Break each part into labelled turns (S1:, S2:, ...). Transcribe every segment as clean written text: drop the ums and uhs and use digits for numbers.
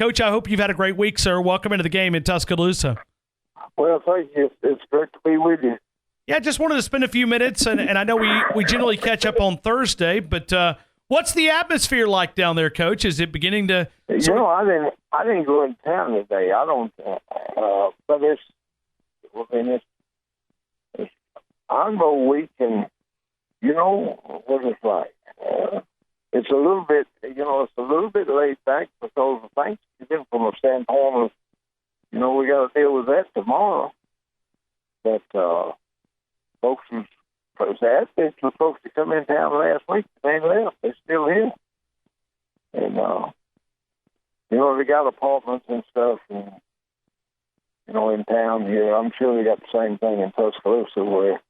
S1: Coach, I hope you've had a great week, sir. Welcome into the game in Tuscaloosa.
S2: Well, thank you. It's great to be with you.
S1: Yeah, just wanted to spend a few minutes, and I know we generally catch up on Thursday, but what's the atmosphere like down there, Coach? Is it beginning to?
S2: I didn't go in town today. I don't, but it's Onbo week, and you know what it's like. It's a little bit, it's a little bit laid back because of Thanksgiving from a standpoint of, we got to deal with that tomorrow. But folks was athletes were supposed to come in town last week. They left. They're still here. And, they got apartments and stuff, and, in town here. I'm sure they got the same thing in Tuscaloosa where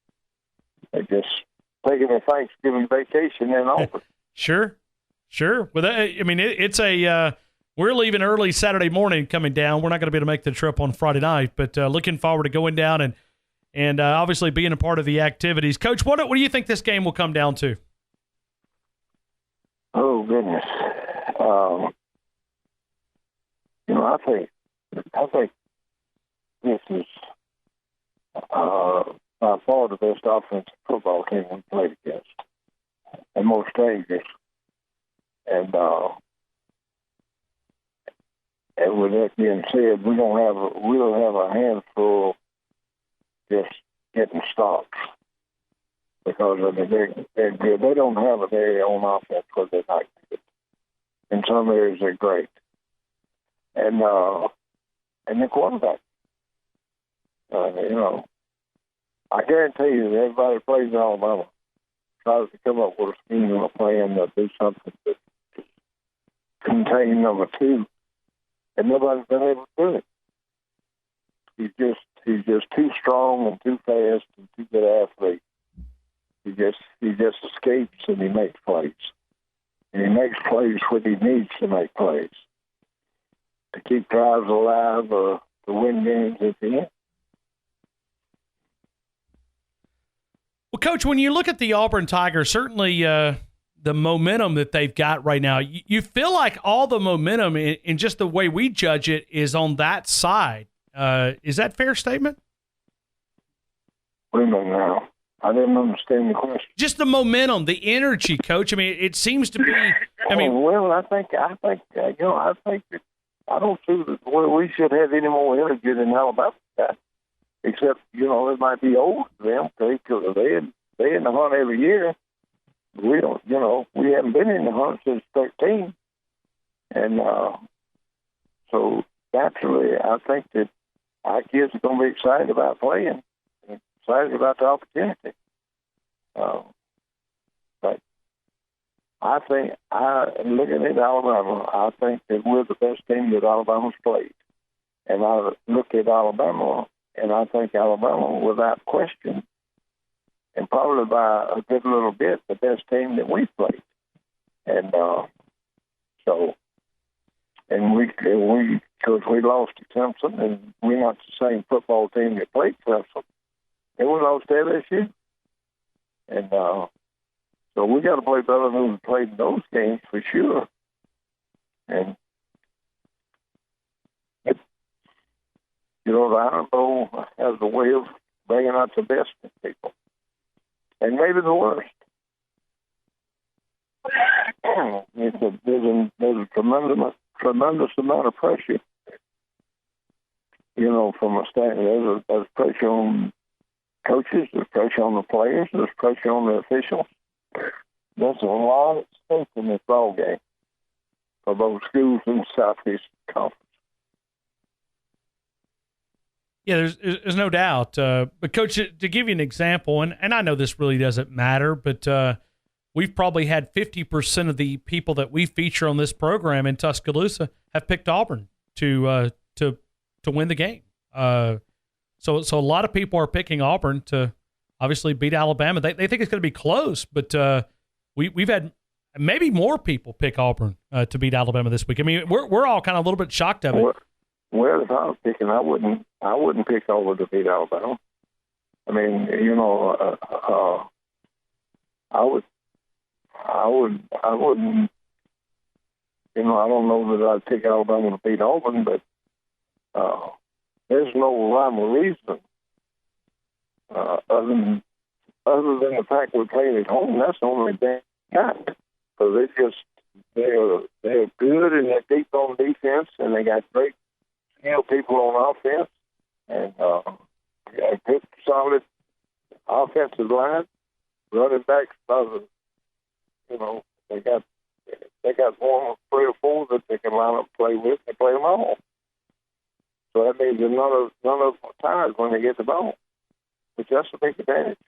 S2: they just taking a Thanksgiving vacation in Auburn.
S1: Sure. Well, it's we're leaving early Saturday morning coming down. We're not going to be able to make the trip on Friday night, but looking forward to going down and obviously being a part of the activities. Coach, what do you think this game will come down to?
S2: Oh, goodness. I think this is by far the best offensive football team we played against, and most dangerous. And with that being said, we'll have a handful just getting stops because they're good. They don't have a very own offense because they're not good. In some areas, they're great. And the quarterback, I guarantee you that everybody plays in Alabama tries to come up with a scheme and a plan to do something to contain number two, and nobody's been able to do it. He's just too strong and too fast and too good athlete. He just escapes and he makes plays. And he makes plays when he needs to make plays to keep drives alive or to win games at the end.
S1: Well, Coach, when you look at the Auburn Tigers, certainly the momentum that they've got right now, you feel like all the momentum in just the way we judge it is on that side. Is that a fair statement?
S2: What do you mean now? I didn't understand the question.
S1: Just the momentum, the energy, Coach. I mean, it seems to be. I
S2: think that I don't see that we should have any more energy than Alabama. Except, it might be old to them because they're in the hunt every year. We don't, we haven't been in the hunt since 13. And so naturally, I think that our kids are going to be excited about playing, and excited about the opportunity. But I think, looking at Alabama, I think that we're the best team that Alabama's played. And I look at Alabama, and I think Alabama, without question, and probably by a good little bit, the best team that we've played. And because we lost to Clemson, and we're not the same football team that played Clemson, and we lost to LSU. And so we got to play better than we played in those games for sure. And the Iron Bowl has a way of bringing out the best in people, and maybe the worst. There's a tremendous amount of pressure, from a stand. There's pressure on coaches, there's pressure on the players, there's pressure on the officials. There's a lot at stake in this ball game for both schools in the Southeast Conference.
S1: Yeah, there's no doubt. But, Coach, to give you an example, and I know this really doesn't matter, but we've probably had 50% of the people that we feature on this program in Tuscaloosa have picked Auburn to win the game. So a lot of people are picking Auburn to obviously beat Alabama. They think it's going to be close, but we've had maybe more people pick Auburn to beat Alabama this week. I mean, we're all kind of a little bit shocked of it.
S2: Well, if I was picking, I wouldn't pick Auburn to beat Alabama. I mean, I wouldn't. I don't know that I'd pick Alabama to beat Auburn, but there's no rhyme or reason other than the fact we're playing at home. That's the only thing they got. So they're good and they're deep on defense, and they got great skilled people on offense, and got a good, solid offensive line. Running backs, they got one, three or four that they can line up and play with. They play them all. So that means that none of them are tired when they get the ball, which that's a big advantage.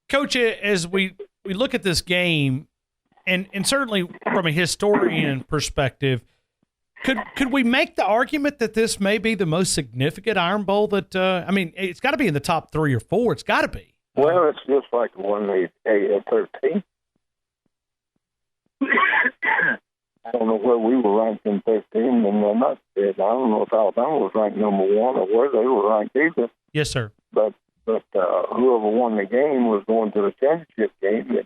S1: Coach, as we look at this game, and certainly from a historian perspective, could we make the argument that this may be the most significant Iron Bowl that, it's got to be in the top 3 or 4. It's got to be.
S2: Well, it's just like the one they at 13. I don't know where we were ranked in 13, and they're not. I don't know if Alabama was ranked number 1 or where they were ranked either.
S1: Yes, sir.
S2: But whoever won the game was going to the championship game.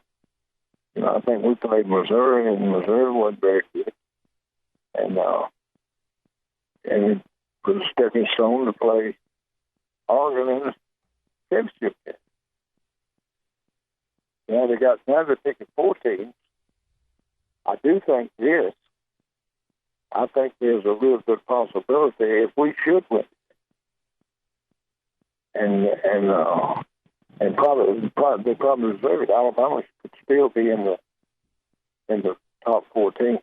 S2: And, I think we played Missouri, and Missouri wasn't very good. And it was a stepping stone to play Oregon in the championship game. Now they're picking 4 teams. I do think this. I think there's a real good possibility if we should win. And probably deserve it. Alabama could still be in the top 4 teams.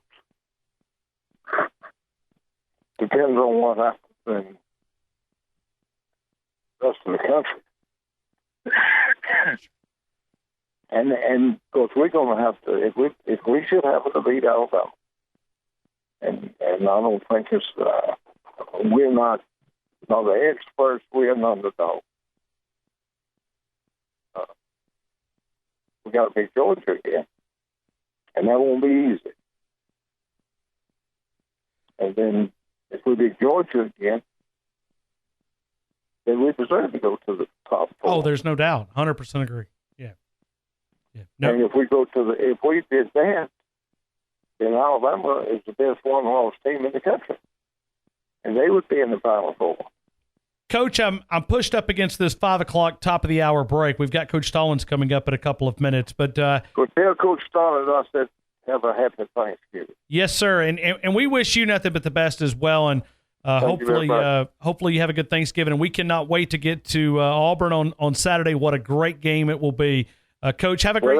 S2: Depends on what happens in the rest of the country. And of course we're going to have to if we should happen to beat Alabama, and I don't think it's we're not the experts, we're an underdog. We got to beat Georgia again, and that won't be easy. And then if we beat Georgia again, then we deserve to go to the top 4.
S1: Oh, there's no doubt. 100% agree. Yeah. No.
S2: And if we did that, then Alabama is the best one-loss team in the country, and they would be in the Final Four.
S1: Coach, I'm pushed up against this 5 o'clock top of the hour break. We've got Coach Stallings coming up in a couple of minutes, but
S2: tell Coach Stallings I said have a happy Thanksgiving.
S1: Yes, sir, and we wish you nothing but the best as well, and hopefully you have a good Thanksgiving, and we cannot wait to get to Auburn on Saturday. What a great game it will be. Coach, have a great...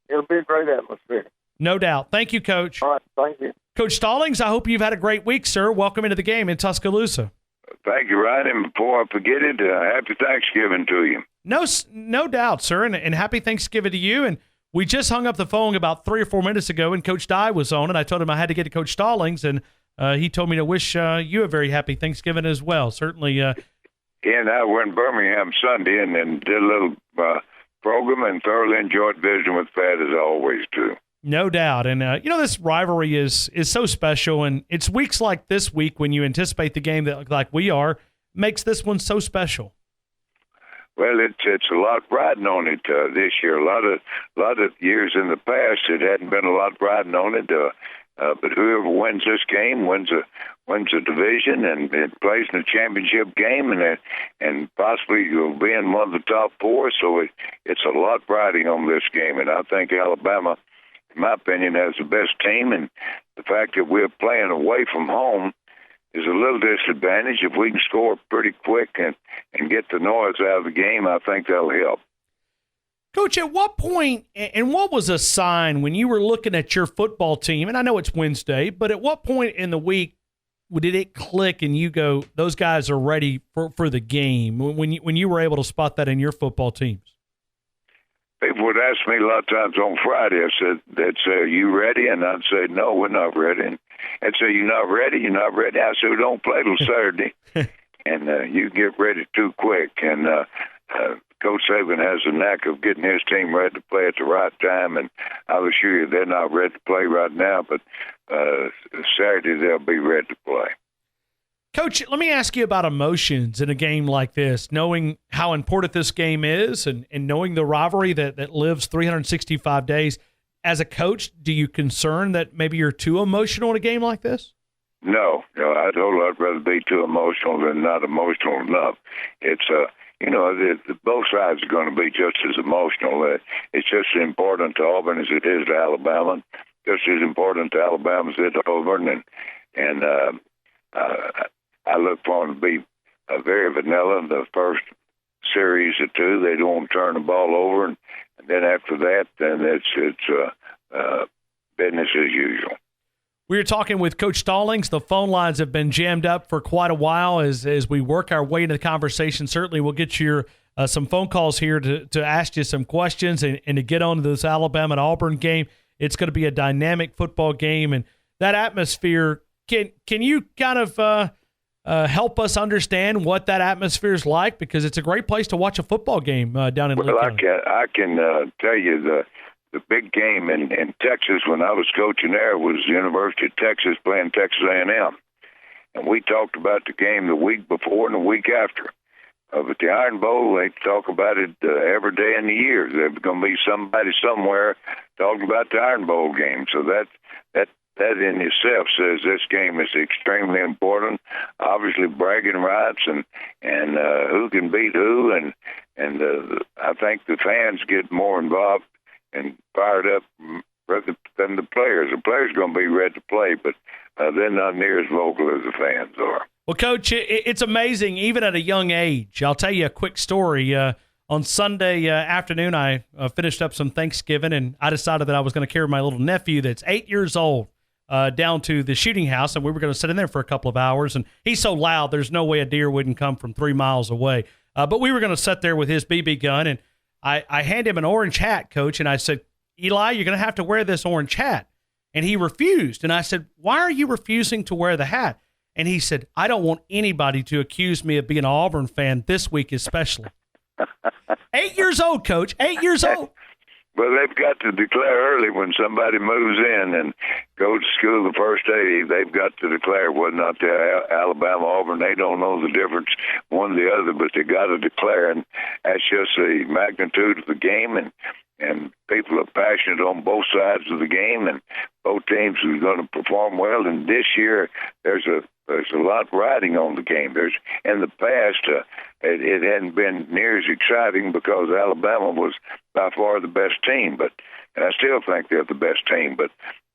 S2: It'll be a great atmosphere.
S1: No doubt. Thank you, Coach.
S2: All right, thank you.
S1: Coach Stallings, I hope you've had a great week, sir. Welcome into the game in Tuscaloosa.
S3: Thank you, Ryan. And before I forget it, happy Thanksgiving to you.
S1: No doubt, sir, and happy Thanksgiving to you. And we just hung up the phone about 3 or 4 minutes ago, and Coach Dye was on, and I told him I had to get to Coach Stallings, and he told me to wish you a very happy Thanksgiving as well. Certainly.
S3: He and I were in Birmingham Sunday and then did a little program and thoroughly enjoyed visiting with Pat as always, too.
S1: No doubt. And, this rivalry is so special, and it's weeks like this week when you anticipate the game that like we are makes this one so special.
S3: Well, it's a lot riding on it this year. A lot of years in the past, it hadn't been a lot riding on it. But whoever wins this game wins a division and it plays in a championship game and possibly you'll be in one of the top 4. So it's a lot riding on this game, and I think Alabama, in my opinion, has the best team. And the fact that we're playing away from home is a little disadvantage. If we can score pretty quick and get the noise out of the game, I think that'll help.
S1: Coach, at what point, and what was a sign when you were looking at your football team, and I know it's Wednesday, but at what point in the week did it click and you go, those guys are ready for the game, when you were able to spot that in your football teams?
S3: People would ask me a lot of times on Friday, they'd say, are you ready? And I'd say, no, we're not ready. And they'd say, you're not ready? You're not ready? I said, we don't play till Saturday. And you get ready too quick. And Coach Saban has a knack of getting his team ready to play at the right time, and I'll assure you they're not ready to play right now, but Saturday they'll be ready to play.
S1: Coach, let me ask you about emotions in a game like this, knowing how important this game is and knowing the rivalry that lives 365 days. as a coach, do you concern that maybe you're too emotional in a game like this?
S3: No, I'd rather be too emotional than not emotional enough. It's both sides are going to be just as emotional. It's just as important to Auburn as it is to Alabama. Just as important to Alabama as it is to Auburn, and I look for them to be very vanilla in the first series or two. They don't turn the ball over, and then after that, then it's business as usual.
S1: We were talking with Coach Stallings. The phone lines have been jammed up for quite a while as we work our way into the conversation. Certainly we'll get you some phone calls here to ask you some questions and to get on to this Alabama and Auburn game. It's going to be a dynamic football game, and that atmosphere, can you kind of help us understand what that atmosphere is like? Because it's a great place to watch a football game down in Lee County.
S3: I can tell you the big game in Texas when I was coaching there was the University of Texas playing Texas A&M. And we talked about the game the week before and the week after. But the Iron Bowl, they talk about it every day in the year. There's going to be somebody somewhere talking about the Iron Bowl game. So that in itself says this game is extremely important. Obviously, bragging rights and who can beat who, and I think the fans get more involved and fired up rather than the players. The players are going to be ready to play, but they're not near as vocal as the fans are.
S1: Well, Coach, it's amazing, even at a young age. I'll tell you a quick story. On Sunday afternoon, I finished up some Thanksgiving, and I decided that I was going to carry my little nephew that's 8 years old down to the shooting house, and we were going to sit in there for a couple of hours. And he's so loud, there's no way a deer wouldn't come from 3 miles away. But we were going to sit there with his BB gun, and I handed him an orange hat, Coach, and I said, Eli, you're going to have to wear this orange hat. And he refused. And I said, why are you refusing to wear the hat? And he said, I don't want anybody to accuse me of being an Auburn fan this week especially. 8 years old, Coach, 8 years old.
S3: Well, they've got to declare early when somebody moves in and goes to school the first day. They've got to declare whether or not they're Alabama, Auburn. They don't know the difference one or the other, but they got to declare. And that's just the magnitude of the game. And people are passionate on both sides of the game, and both teams are going to perform well. And this year, there's a lot riding on the game. In the past, it hadn't been near as exciting because Alabama was by far the best team, and I still think they're the best team. But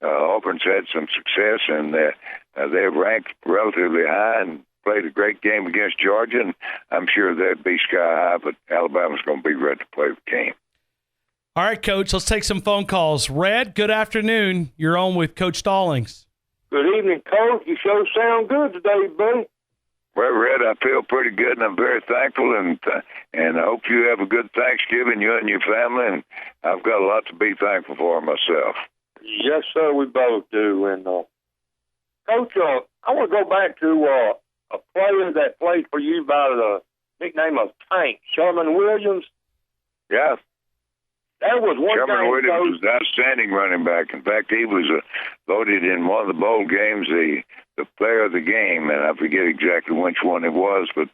S3: Auburn's had some success, and they're ranked relatively high and played a great game against Georgia, and I'm sure they'd be sky high, but Alabama's going to be ready to play the game.
S1: All right, Coach, let's take some phone calls. Red, good afternoon. You're on with Coach Stallings.
S4: Good evening, Coach. You sure sound good today, buddy.
S3: Well, Red, I feel pretty good, and I'm very thankful, and I hope you have a good Thanksgiving, you and your family, and I've got a lot to be thankful for myself.
S4: Yes, sir, we both do. And Coach, I want to go back to a player that played for you by the nickname of Tank, Sherman Williams.
S3: Yeah.
S4: That was one
S3: Sherman Williams
S4: Coach.
S3: was an outstanding running back. In fact, he was voted in one of the bowl games the player of the game, and I forget exactly which one it was, but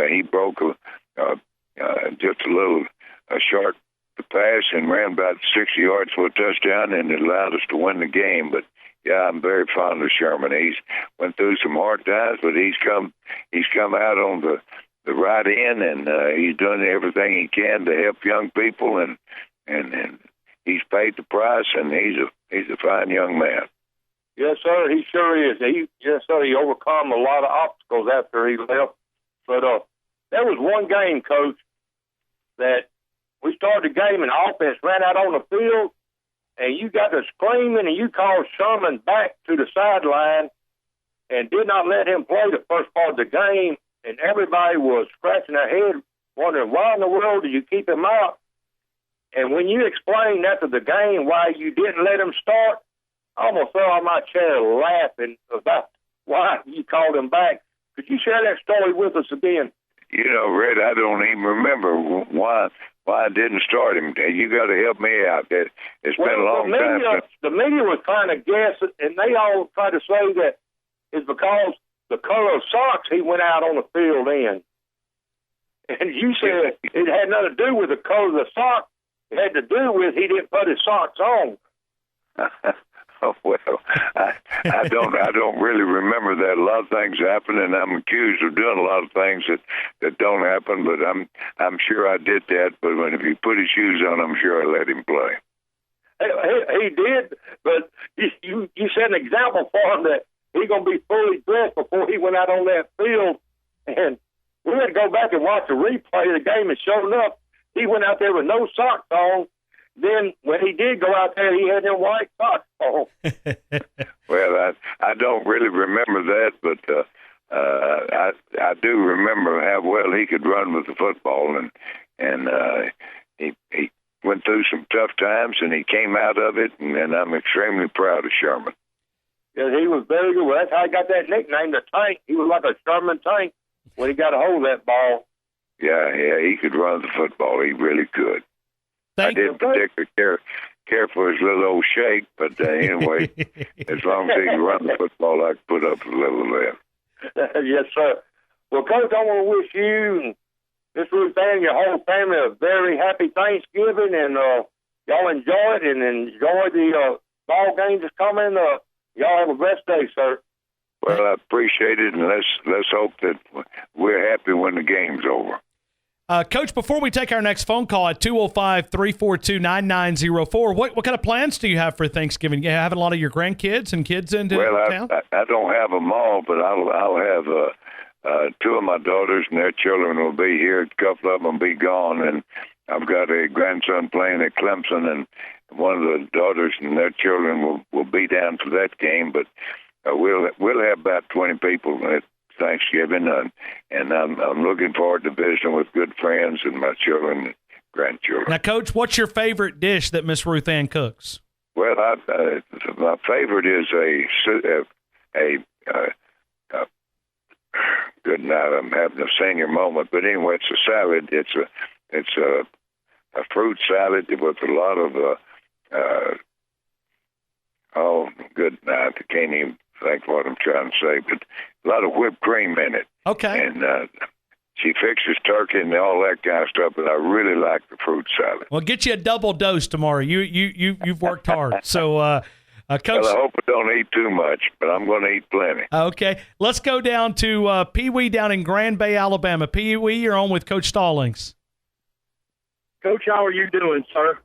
S3: he broke just a little short to pass and ran about 60 yards for a touchdown, and it allowed us to win the game. But yeah, I'm very fond of Sherman. He's went through some hard times, but he's come out on the right end, and he's done everything he can to help young people, and he's paid the price, and he's a fine young man.
S4: Yes, sir, he sure is. He overcome a lot of obstacles after he left. But there was one game, Coach, that we started the game and the offense ran out on the field, and you got to screaming, and you called Sherman back to the sideline and did not let him play the first part of the game, and everybody was scratching their head, wondering, why in the world did you keep him out? And when you explained after the game why you didn't let him start, I almost fell out of my chair laughing about why you called him back. Could you share that story with us again?
S3: You know, Red, I don't even remember why I didn't start him. You got to help me out. It's been a long time.
S4: The media was trying to guess, and they all tried to say that it's because the color of socks he went out on the field in. And you said it had nothing to do with the color of the sock. It had to do with he didn't put his socks on.
S3: Oh, well, I don't really remember that. A lot of things happen, and I'm accused of doing a lot of things that don't happen. But I'm sure I did that. But if he put his shoes on, I'm sure I let him play.
S4: He did, but you set an example for him that he's gonna be fully dressed before he went out on that field. And we had to go back and watch a replay of the game, and sure enough, he went out there with no socks on. Then when he did go out there, he had them white socks on.
S3: Well, I don't really remember that, but I do remember how well he could run with the football, and he went through some tough times, and he came out of it, and I'm extremely proud of Sherman.
S4: Yeah, he was very good. Well, that's how he got that nickname, the Tank. He was like a Sherman Tank when he got a hold of that ball.
S3: Yeah, he could run the football. He really could. I didn't particularly care for his little old shake, but anyway, as long as he can run the football, I could put up a little of that.
S4: Yes, sir. Well, Coach, I want to wish you and Miss Ruth and your whole family a very happy Thanksgiving, and y'all enjoy it and enjoy the ball games that's coming. Y'all have a blessed day, sir.
S3: Well, I appreciate it, and let's hope that we're happy when the game's over.
S1: Coach, before we take our next phone call at 205-342-9904, what kind of plans do you have for Thanksgiving? You having a lot of your grandkids and kids in town?
S3: I don't have them all, but I'll have two of my daughters and their children will be here. A couple of them will be gone, and I've got a grandson playing at Clemson, and one of the daughters and their children will be down for that game. But we'll have about 20 people at Thanksgiving, and I'm looking forward to visiting with good friends and my children and grandchildren.
S1: Now, Coach, what's your favorite dish that Miss Ruth Ann cooks?
S3: Well, my favorite is good night. I'm having a senior moment, but anyway, it's a salad. It's a fruit salad with a lot of good night. I can't even think what I'm trying to say, but a lot of whipped cream in it.
S1: Okay.
S3: And she fixes turkey and all that kind of stuff, but I really like the fruit salad.
S1: Well, get you a double dose tomorrow. You've worked hard. So, Coach.
S3: Well, I hope I don't eat too much, but I'm going to eat plenty.
S1: Okay. Let's go down to Pee Wee down in Grand Bay, Alabama. Pee Wee, you're on with Coach Stallings.
S5: Coach, how are you doing, sir?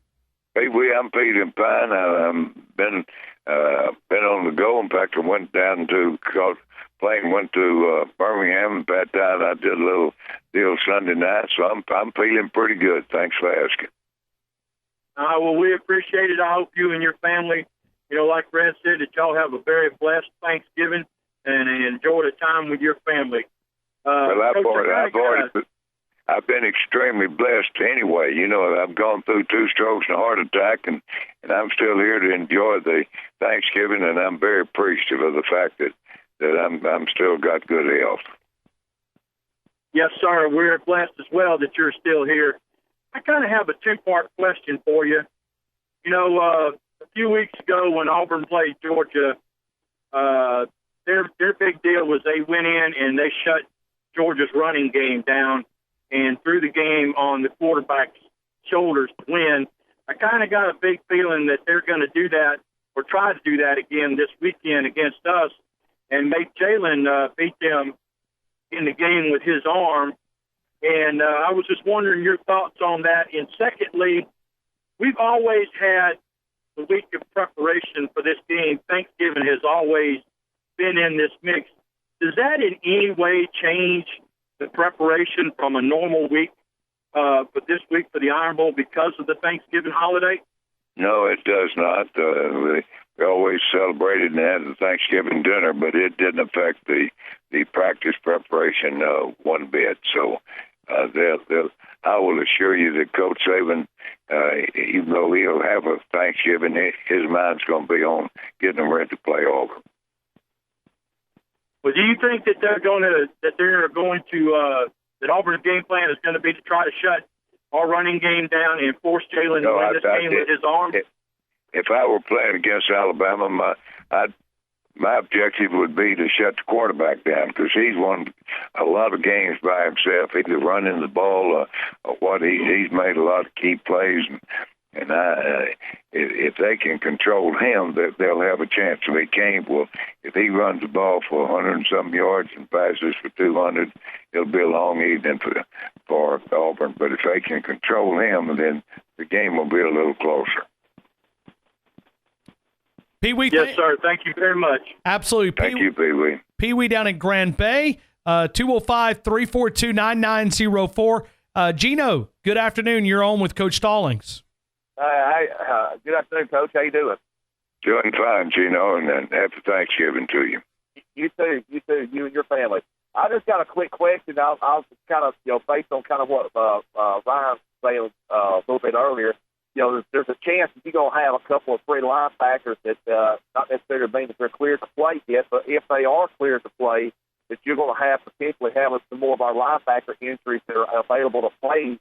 S3: Pee Wee, I'm feeling fine. I've been on the go. In fact, I went down to Birmingham, and that time I did a little deal Sunday night, so I'm feeling pretty good. Thanks for asking.
S5: Well, we appreciate it. I hope you and your family, like Brad said, that y'all have a very blessed Thanksgiving and enjoy the time with your family.
S3: I've been extremely blessed anyway. I've gone through 2 strokes and a heart attack, and I'm still here to enjoy the Thanksgiving, and I'm very appreciative of the fact that I'm still got good health.
S5: Yes, sir. We're blessed as well that you're still here. I kind of have a 2-part question for you. A few weeks ago when Auburn played Georgia, their big deal was they went in and they shut Georgia's running game down and threw the game on the quarterback's shoulders to win. I kind of got a big feeling that they're going to do that or try to do that again this weekend against us and make Jalen beat them in the game with his arm. And I was just wondering your thoughts on that. And secondly, we've always had the week of preparation for this game. Thanksgiving has always been in this mix. Does that in any way change the preparation from a normal week for this week for the Iron Bowl because of the Thanksgiving holiday?
S3: No, it does not. We always celebrated and had the Thanksgiving dinner, but it didn't affect the practice preparation one bit. So I will assure you that Coach Saban, even though he'll have a Thanksgiving, his mind's going to be on getting them ready to play Auburn.
S5: Well, do you think that that Auburn's game plan is going to be to try to shut our running game down and force Jalen to win this game with his arm?
S3: If I were playing against Alabama, my objective would be to shut the quarterback down because he's won a lot of games by himself, either running the ball or what he's made a lot of key plays. And if they can control him, they'll have a chance. If they can't, well, if he runs the ball for 100 and some yards and passes for 200, it'll be a long evening for Auburn. But if they can control him, then the game will be a little closer.
S1: Pee-wee,
S5: yes, sir. Thank you very much.
S1: Absolutely.
S3: Thank you, Pee-wee.
S1: Pee-wee down in Grand Bay, 205-342-9904. Gino, good afternoon. You're on with Coach Stallings.
S6: Good afternoon, Coach. How you doing?
S3: Doing fine, Gino, and happy Thanksgiving to you.
S6: You too, you and your family. I just got a quick question. I'll kind of, based on kind of what Ryan said a little bit earlier, there's a chance that you're going to have a couple of free linebackers that not necessarily mean that they're cleared to play yet, but if they are cleared to play, that you're going to have potentially having some more of our linebacker injuries that are available to play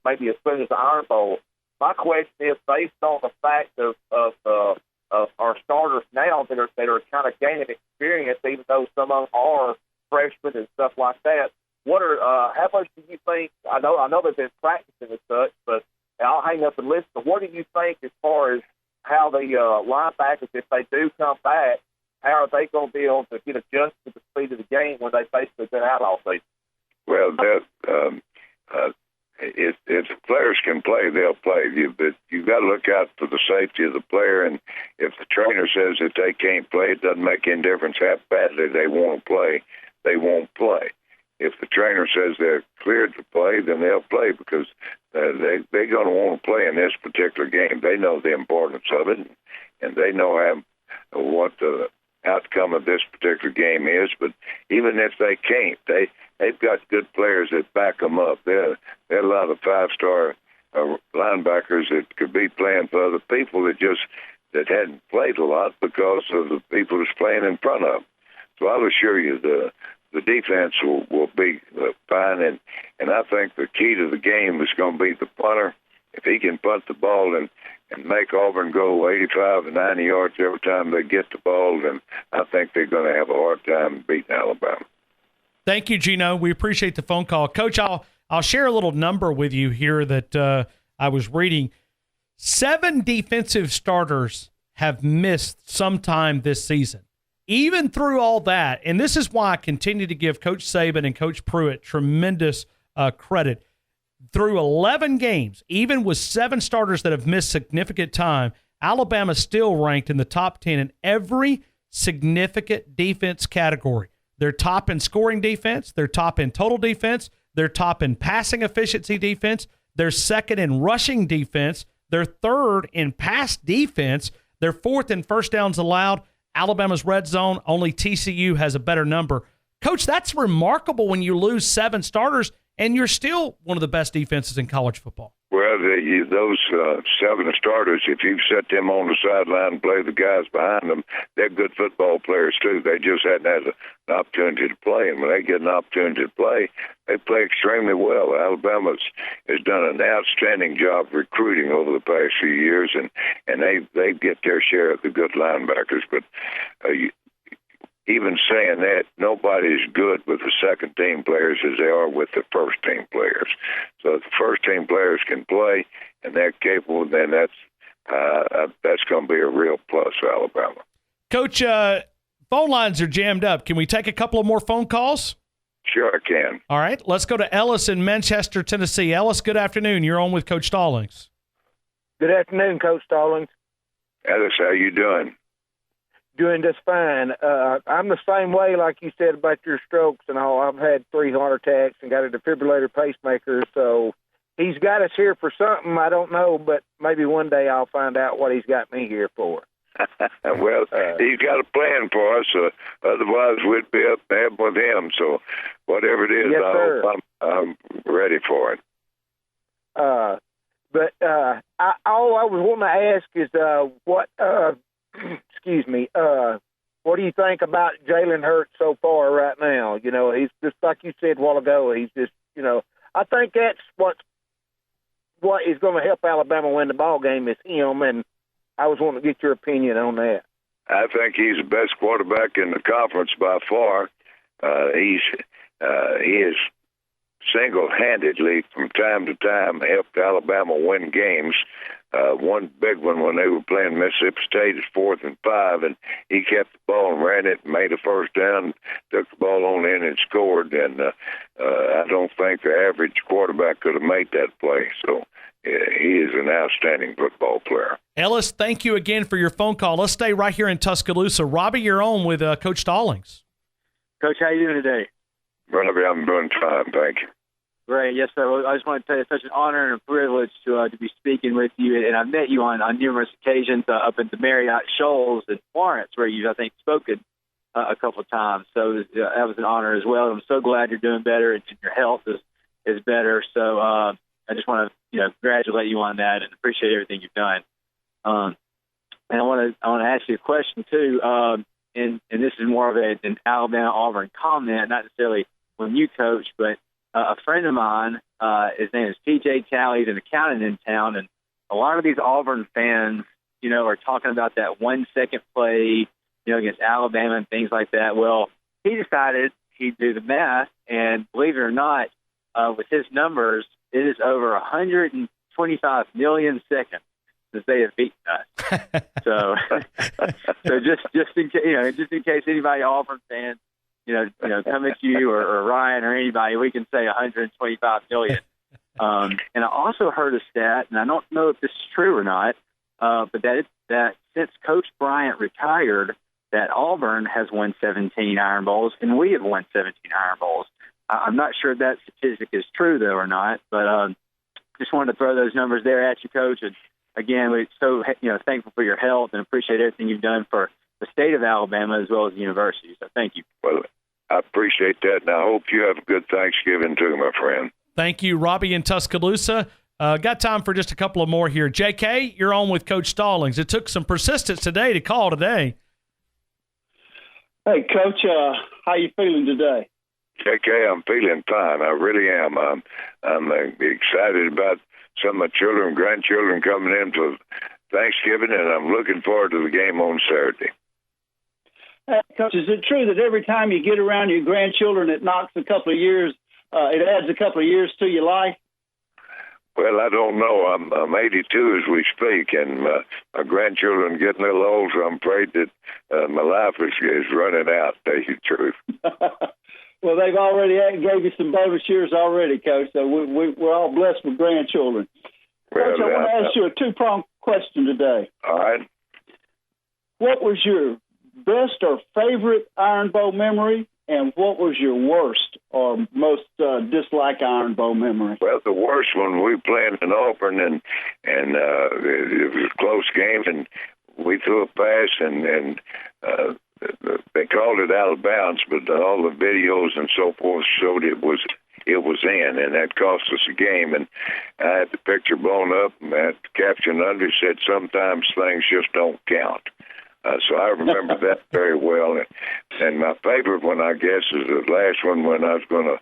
S6: maybe as soon as the Iron Bowl. My question is, based on the fact of our starters now that are kind of gaining experience, even though some of them are freshmen and stuff like that, how much do you think? I know they've been practicing and such, but I'll hang up and listen. But what do you think as far as how the linebackers, if they do come back, how are they going to be able to get adjusted to the speed of the game when they basically been out all season?
S3: Well, if the players can play, they'll play. But you've got to look out for the safety of the player. And if the trainer says that they can't play, it doesn't make any difference how badly they want to play. They won't play. If the trainer says they're cleared to play, then they'll play because they're going to want to play in this particular game. They know the importance of it, and they know what the outcome of this particular game is. But even if they can't, they've got good players that back them up. There are a lot of five-star linebackers that could be playing for other people that hadn't played a lot because of the people that's playing in front of them. So I'll assure you the defense will be fine, and I think the key to the game is going to be the punter. If he can punt the ball and make Auburn go 85 and 90 yards every time they get the ball, then I think they're going to have a hard time beating Alabama.
S1: Thank you, Gino. We appreciate the phone call. Coach, I'll share a little number with you here that I was reading. 7 defensive starters have missed sometime this season. Even through all that, and this is why I continue to give Coach Saban and Coach Pruitt tremendous credit. Through 11 games, even with 7 starters that have missed significant time, Alabama still ranked in the top 10 in every significant defense category. They're top in scoring defense. They're top in total defense. They're top in passing efficiency defense. They're second in rushing defense. They're third in pass defense. They're fourth in first downs allowed. Alabama's red zone, only TCU has a better number. Coach, that's remarkable when you lose 7 starters and you're still one of the best defenses in college football.
S3: Well, those 7 starters, if you set them on the sideline and play the guys behind them, they're good football players too. They just hadn't had an opportunity to play, and when they get an opportunity to play, they play extremely well. Alabama has done an outstanding job recruiting over the past few years, and they get their share of the good linebackers. But even saying that, nobody's good with the second-team players as they are with the first-team players. So if the first-team players can play and they're capable, then that's going to be a real plus for Alabama.
S1: Coach, phone lines are jammed up. Can we take a couple of more phone calls?
S3: Sure, I can.
S1: All right. Let's go to Ellis in Manchester, Tennessee. Ellis, good afternoon. You're on with Coach Stallings.
S7: Good afternoon, Coach Stallings.
S3: Ellis, how you doing?
S7: Doing just fine. I'm the same way, like you said about your strokes and all. I've had 3 heart attacks and got a defibrillator pacemaker. So he's got us here for something. I don't know, but maybe one day I'll find out what he's got me here for.
S3: Well, he's got a plan for us. Otherwise, we'd be up there with him. So whatever it is,
S7: yes,
S3: I hope I'm ready for it.
S7: But all I was wanting to ask is what excuse me, what do you think about Jalen Hurts so far right now? You know, he's just like you said a while ago, he's just, I think that's what is going to help Alabama win the ball game is him, and I was wanting to get your opinion on that.
S3: I think he's the best quarterback in the conference by far. He is single-handedly from time to time helped Alabama win games. one big one when they were playing Mississippi State is 4th and 5, and he kept the ball and ran it and made a first down, took the ball on in and scored. And I don't think the average quarterback could have made that play. So he is an outstanding football player.
S1: Ellis, thank you again for your phone call. Let's stay right here in Tuscaloosa. Robbie, you're on with Coach Stallings.
S8: Coach, how you doing today?
S3: Robbie, I'm doing fine, thank you.
S8: Great. Yes, sir. Well, I just want to tell you it's such an honor and a privilege to be speaking with you. And I've met you on numerous occasions up at the Marriott Shoals in Florence, where you've, I think, spoken a couple of times. So that was an honor as well. I'm so glad you're doing better and your health is better. So I just want to congratulate you on that and appreciate everything you've done. And I want to ask you a question too. And this is more of an Alabama-Auburn comment, not necessarily when you coach, but a friend of mine, his name is P.J. Talley. He's an accountant in town, and a lot of these Auburn fans, are talking about that 1-second play, against Alabama and things like that. Well, he decided he'd do the math, and believe it or not, with his numbers, it is over 125 million seconds since they have beaten us. so just in case anybody Auburn fans, come at you or Ryan or anybody, we can say 125 million. And I also heard a stat, and I don't know if this is true or not, but that since Coach Bryant retired, that Auburn has won 17 Iron Bowls, and we have won 17 Iron Bowls. I'm not sure if that statistic is true, though, or not, but just wanted to throw those numbers there at you, Coach. And again, we're so thankful for your help and appreciate everything you've done for the state of Alabama as well as the university. So thank you.
S3: Well, I appreciate that, and I hope you have a good Thanksgiving too, my friend.
S1: Thank you, Robbie in Tuscaloosa. Got time for just a couple of more here. JK, you're on with Coach Stallings. It took some persistence today to call today.
S9: Hey, Coach, how you feeling today?
S3: JK, I'm feeling fine. I really am. I'm excited about some of my children, grandchildren coming in for Thanksgiving, and I'm looking forward to the game on Saturday.
S9: Coach, is it true that every time you get around your grandchildren, it knocks a couple of years, it adds a couple of years to your life?
S3: Well, I don't know. I'm 82 as we speak, and my grandchildren getting a little older. So I'm afraid that my life is running out, to tell you the truth.
S9: Well, they've already gave you some bonus years already, Coach, so we're all blessed with grandchildren.
S3: Well,
S9: Coach, I want to ask you a two-pronged question today.
S3: All right.
S9: What was your best or favorite Iron Bowl memory, and what was your worst or most disliked Iron Bowl memory?
S3: Well, the worst one, we playing in Auburn, and it was a close game, and we threw a pass, and they called it out of bounds, but all the videos and so forth showed it was in, and that cost us a game. And I had the picture blown up, and that caption under said, "Sometimes things just don't count." So I remember that very well. And my favorite one, I guess, is the last one when I was going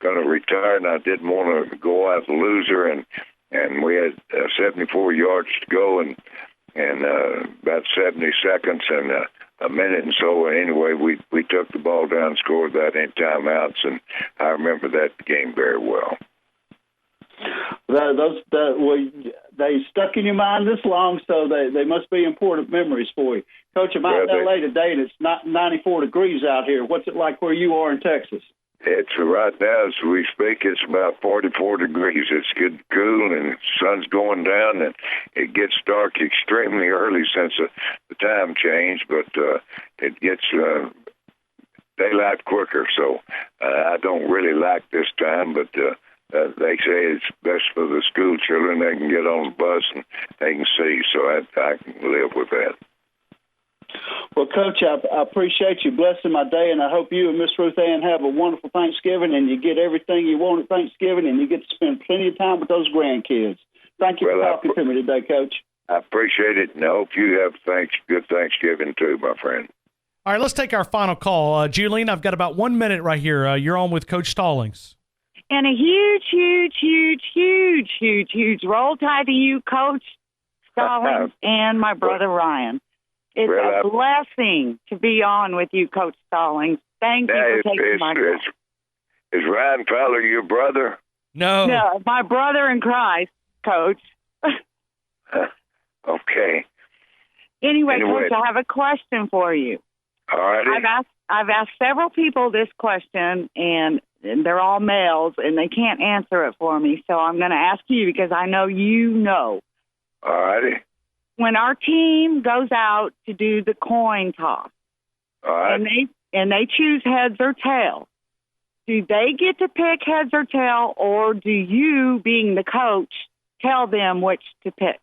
S3: to retire, and I didn't want to go out a loser, and we had 74 yards to go, and about 70 seconds and a minute and so. Anyway, we took the ball down and scored that in timeouts, and I remember that game very well. They
S9: stuck in your mind this long, so they must be important memories for you. Coach, I'm out in L.A. today, and it's not 94 degrees out here. What's it like where you are in Texas?
S3: It's right now, as we speak, it's about 44 degrees. It's getting cool, and the sun's going down, and it gets dark extremely early since the time change, but it gets daylight quicker, so I don't really like this time, but they say it's best for the school children. They can get on the bus and they can see, so I can live with that.
S9: Well, Coach, I appreciate you blessing my day, and I hope you and Miss Ruth Ann have a wonderful Thanksgiving, and you get everything you want at Thanksgiving, and you get to spend plenty of time with those grandkids. Thank you for talking to me today, Coach.
S3: I appreciate it, and I hope you have good Thanksgiving too, my friend.
S1: All right, let's take our final call. Julian, I've got about 1 minute right here. You're on with Coach Stallings.
S10: And a huge Roll Tide to you, Coach Stallings, and my brother Ryan. It's a blessing to be on with you, Coach Stallings. Thank you for taking my call.
S3: Is Ryan Fowler your brother?
S1: No.
S10: No, my brother in Christ, Coach.
S3: Okay.
S10: Anyway, Coach, I have a question for you.
S3: All righty.
S10: I've asked several people this question, and they're all males, and they can't answer it for me. So I'm going to ask you because I know you know.
S3: All righty.
S10: When our team goes out to do the coin toss,
S3: all right,
S10: and they choose heads or tails, do they get to pick heads or tail, or do you, being the coach, tell them which to pick?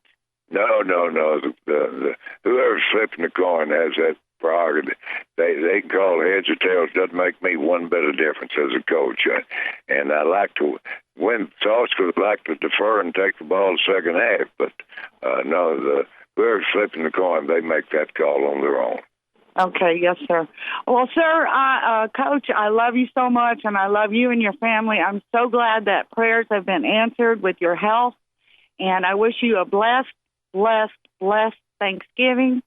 S3: No. The whoever's flipping the coin has that prerogative. They can call heads or tails. Doesn't make me one bit of difference as a coach. And I like to win toss because I like to defer and take the ball the second half. But no, whoever's flipping the coin, they make that call on their own.
S10: Okay, yes, sir. Well, sir, Coach, I love you so much, and I love you and your family. I'm so glad that prayers have been answered with your health, and I wish you a blessed Thanksgiving.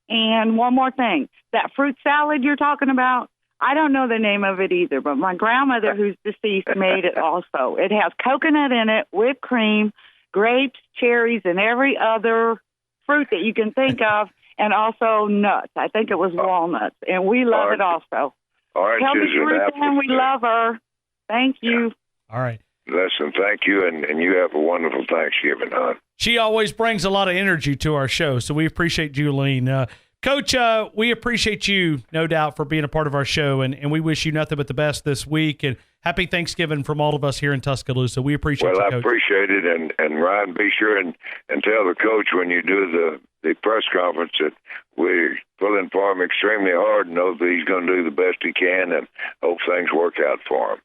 S10: And one more thing, that fruit salad you're talking about, I don't know the name of it either, but my grandmother, who's deceased, made it also. It has coconut in it, whipped cream, grapes, cherries, and every other fruit that you can think of, and also nuts. I think it was walnuts, and we love it also. Tell Miss Ruth Ann we love her. Thank you.
S1: All right.
S3: Listen, thank you, and you have a wonderful Thanksgiving, hon.
S1: She always brings a lot of energy to our show, so we appreciate Julian. Coach, we appreciate you, no doubt, for being a part of our show, and we wish you nothing but the best this week, and happy Thanksgiving from all of us here in Tuscaloosa. We appreciate you, Coach.
S3: Well, I appreciate it, and Ryan, be sure and tell the coach when you do the press conference that we're pulling for him extremely hard and know that he's going to do the best he can and hope things work out for him.